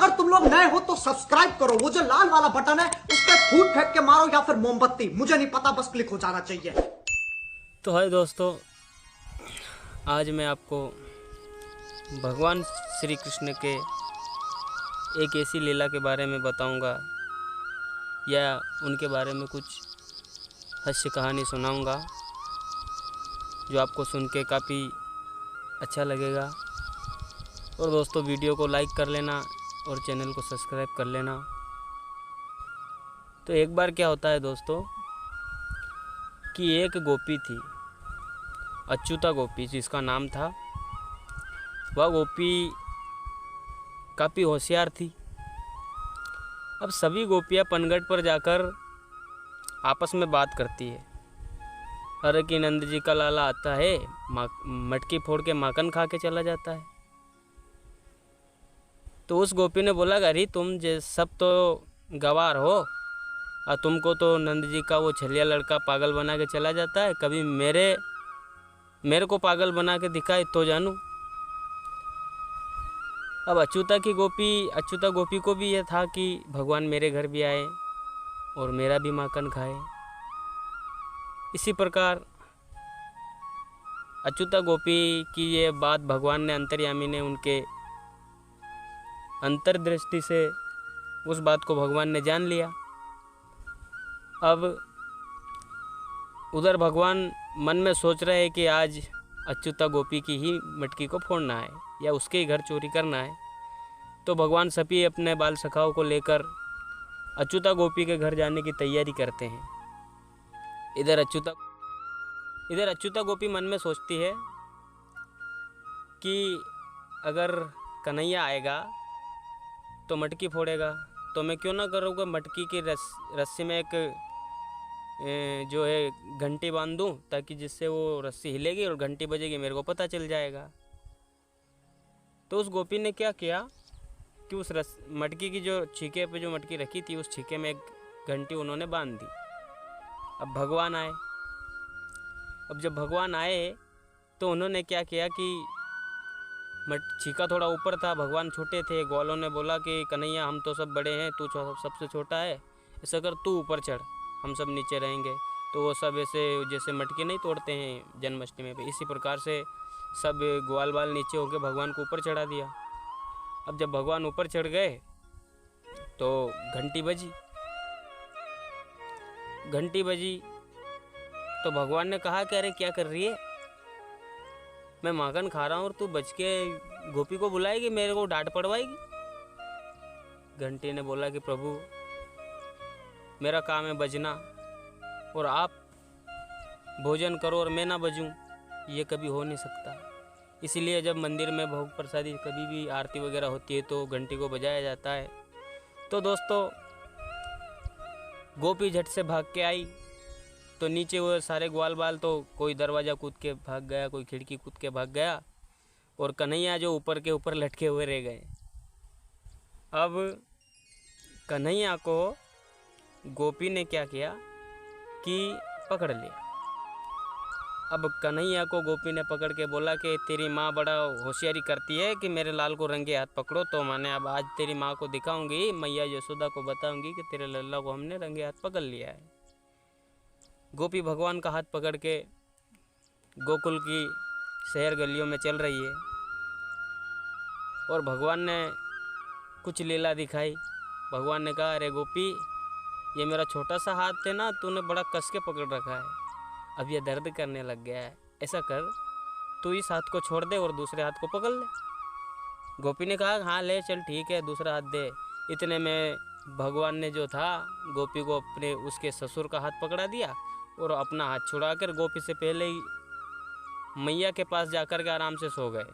अगर तुम लोग नए हो तो सब्सक्राइब करो, वो जो लाल वाला बटन है उस पर फूट फेंक के मारो या फिर मोमबत्ती, मुझे नहीं पता, बस क्लिक हो जाना चाहिए। तो हाय दोस्तों, आज मैं आपको भगवान श्री कृष्ण के एक ऐसी लीला के बारे में बताऊंगा या उनके बारे में कुछ हास्य कहानी सुनाऊंगा जो आपको सुन के काफ़ी अच्छा लगेगा। और दोस्तों, वीडियो को लाइक कर लेना और चैनल को सब्सक्राइब कर लेना। तो एक बार क्या होता है दोस्तों कि एक गोपी थी, अच्युता गोपी जिसका नाम था। वह गोपी काफ़ी होशियार थी। अब सभी गोपियाँ पनघट पर जाकर आपस में बात करती है। अरे कि नंद जी का लाला आता है, मटकी फोड़ के माखन खा के चला जाता है। तो उस गोपी ने बोला, अरे तुम सब तो गवार हो और तुमको तो नंद जी का वो छलिया लड़का पागल बना के चला जाता है, कभी मेरे को पागल बना के दिखाए तो जानूं। अब अच्युता गोपी को भी यह था कि भगवान मेरे घर भी आए और मेरा भी माखन खाए। इसी प्रकार अच्युता गोपी की ये बात भगवान ने, अंतर्यामी ने, उनके अंतर्दृष्टि से उस बात को भगवान ने जान लिया। अब उधर भगवान मन में सोच रहे हैं कि आज अच्युता गोपी की ही मटकी को फोड़ना है या उसके ही घर चोरी करना है। तो भगवान सभी अपने बाल सखाओं को लेकर अच्युता गोपी के घर जाने की तैयारी करते हैं। इधर अच्युता गोपी मन में सोचती है कि अगर कन्हैया आएगा तो मटकी फोड़ेगा, तो मैं क्यों ना करूँगा, मटकी की रस्सी में एक जो है घंटी बांध दूँ ताकि जिससे वो रस्सी हिलेगी और घंटी बजेगी, मेरे को पता चल जाएगा। तो उस गोपी ने क्या किया कि उस मटकी की जो छीके पे जो मटकी रखी थी उस छीके में एक घंटी उन्होंने बांध दी। अब भगवान आए। अब जब भगवान आए तो उन्होंने क्या किया कि छीका थोड़ा ऊपर था, भगवान छोटे थे। ग्वालों ने बोला कि कन्हैया हम तो सब बड़े हैं, तू सबसे छोटा है, ऐसा कर तू ऊपर चढ़, हम सब नीचे रहेंगे। तो वो सब ऐसे जैसे मटकी नहीं तोड़ते हैं जन्माष्टमी पे, इसी प्रकार से सब ग्वाल बाल नीचे होकर भगवान को ऊपर चढ़ा दिया। अब जब भगवान ऊपर चढ़ गए तो घंटी बजी तो भगवान ने कहा कि अरे क्या कर रही है, मैं माखन खा रहा हूँ और तू बच के गोपी को बुलाएगी, मेरे को डांट पड़वाएगी। घंटी ने बोला कि प्रभु मेरा काम है बजना, और आप भोजन करो और मैं ना बजूं, ये कभी हो नहीं सकता। इसलिए जब मंदिर में भोग प्रसादी कभी भी आरती वगैरह होती है तो घंटी को बजाया जाता है। तो दोस्तों, गोपी झट से भाग के आई तो नीचे वो सारे ग्वाल बाल, तो कोई दरवाज़ा कूद के भाग गया, कोई खिड़की कूद के भाग गया, और कन्हैया जो ऊपर के ऊपर लटके हुए रह गए। अब कन्हैया को गोपी ने क्या किया कि पकड़ लिया। अब कन्हैया को गोपी ने पकड़ के बोला कि तेरी माँ बड़ा होशियारी करती है कि मेरे लाल को रंगे हाथ पकड़ो, तो मैंने अब आज तेरी माँ को दिखाऊंगी, मैया यशोदा को बताऊंगी कि तेरे लल्ला को हमने रंगे हाथ पकड़ लिया है। गोपी भगवान का हाथ पकड़ के गोकुल की शहर गलियों में चल रही है और भगवान ने कुछ लीला दिखाई। भगवान ने कहा, अरे गोपी, ये मेरा छोटा सा हाथ है ना, तूने बड़ा कस के पकड़ रखा है, अब ये दर्द करने लग गया है, ऐसा कर तू इस हाथ को छोड़ दे और दूसरे हाथ को पकड़ ले। गोपी ने कहा, हाँ ले चल, ठीक है, दूसरा हाथ दे। इतने में भगवान ने जो था गोपी को अपने उसके ससुर का हाथ पकड़ा दिया और अपना हाथ छुड़ाकर गोपी से पहले ही मैया के पास जाकर के आराम से सो गए।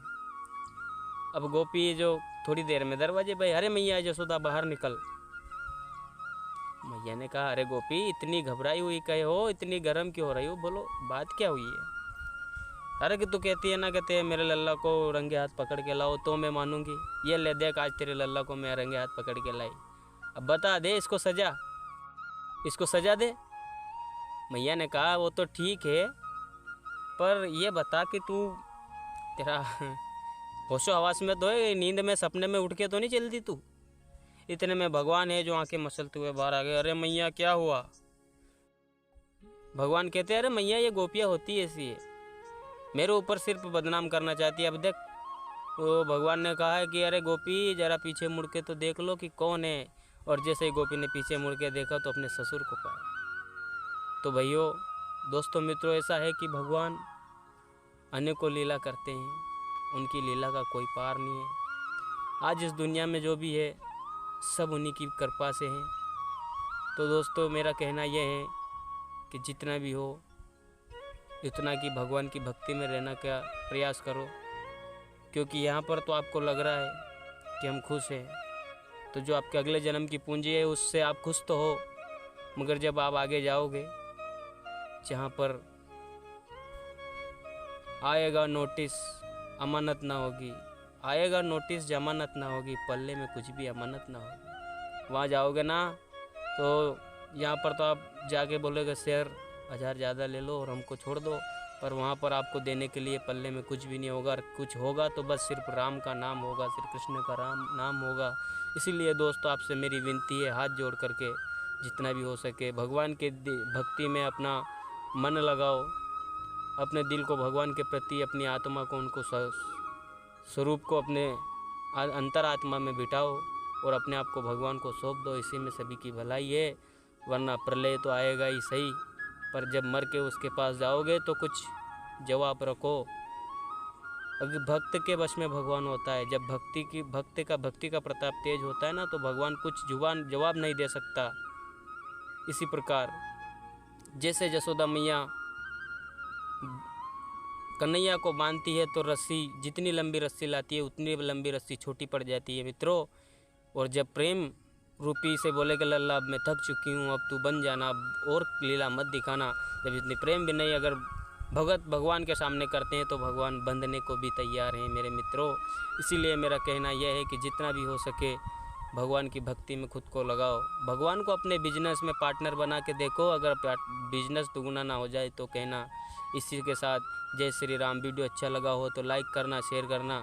अब गोपी जो थोड़ी देर में दरवाजे पे, अरे मैया यशोदा बाहर निकल। मैया ने कहा, अरे गोपी, इतनी घबराई हुई कहे हो, इतनी गर्म क्यों हो रही हो, बोलो बात क्या हुई है। अरे कि तू कहती है ना, कहते हैं मेरे लल्ला को रंगे हाथ पकड़ के लाओ तो मैं मानूंगी, ये ले देख आज तेरे लल्ला को मैं रंगे हाथ पकड़ के लाई, अब बता दे इसको सजा दे। मैया ने कहा, वो तो ठीक है, पर ये बता कि तू तेरा होशो हवास में तो है, नींद में सपने में उठ के तो नहीं चलती तू, इतने में भगवान है जो आंखें मसलते हुए बाहर आ गए। अरे मैया क्या हुआ? भगवान कहते हैं अरे मैया ये गोपियाँ होती ऐसी है, मेरे ऊपर सिर्फ बदनाम करना चाहती है। अब देख, तो भगवान ने कहा है कि अरे गोपी जरा पीछे मुड़ के तो देख लो कि कौन है। और जैसे ही गोपी ने पीछे मुड़ के देखा तो अपने ससुर को पाया। तो भाइयों, दोस्तों, मित्रों, ऐसा है कि भगवान अनेकों लीला करते हैं, उनकी लीला का कोई पार नहीं है। आज इस दुनिया में जो भी है सब उन्हीं की कृपा से हैं। तो दोस्तों, मेरा कहना यह है कि जितना भी हो इतना कि भगवान की भक्ति में रहना का प्रयास करो, क्योंकि यहाँ पर तो आपको लग रहा है कि हम खुश हैं, तो जो आपके अगले जन्म की पूंजी है उससे आप खुश तो हो, मगर जब आप आगे जाओगे जहाँ पर आएगा नोटिस अमानत ना होगी, आएगा नोटिस जमानत ना होगी, पल्ले में कुछ भी अमानत ना होगी, वहाँ जाओगे ना तो यहाँ पर तो आप जाके बोलोगे शेर 1000 ज़्यादा ले लो और हमको छोड़ दो, पर वहाँ पर आपको देने के लिए पल्ले में कुछ भी नहीं होगा। और कुछ होगा तो बस सिर्फ राम का नाम होगा, श्री कृष्ण का नाम होगा। इसीलिए दोस्तों, आपसे मेरी विनती है, हाथ जोड़ करके जितना भी हो सके भगवान के भक्ति में अपना मन लगाओ, अपने दिल को भगवान के प्रति, अपनी आत्मा को, उनको स्वरूप को अपने अंतरात्मा में बिठाओ और अपने आप को भगवान को सौंप दो। इसी में सभी की भलाई है, वरना प्रलय तो आएगा ही सही, पर जब मर के उसके पास जाओगे तो कुछ जवाब रखो। अगर भक्त के वश में भगवान होता है, जब भक्ति का प्रताप तेज होता है ना, तो भगवान कुछ जवाब नहीं दे सकता। इसी प्रकार जैसे जसोदा मैया कन्हैया को बांधती है तो रस्सी, जितनी लंबी रस्सी लाती है उतनी लंबी रस्सी छोटी पड़ जाती है मित्रों। और जब प्रेम रूपी से बोले कि लल्ला अब मैं थक चुकी हूँ, अब तू बन जाना, अब और लीला मत दिखाना, जब इतनी प्रेम भी नहीं अगर भगत भगवान के सामने करते हैं तो भगवान बंधने को भी तैयार हैं मेरे मित्रों। इसीलिए मेरा कहना यह है कि जितना भी हो सके भगवान की भक्ति में खुद को लगाओ, भगवान को अपने बिजनेस में पार्टनर बना के देखो। अगर बिजनेस दुगना ना हो जाए तो कहना। इसी के साथ जय श्री राम। वीडियो अच्छा लगा हो तो लाइक करना, शेयर करना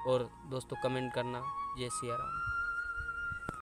और दोस्तों कमेंट करना। जय सिया राम।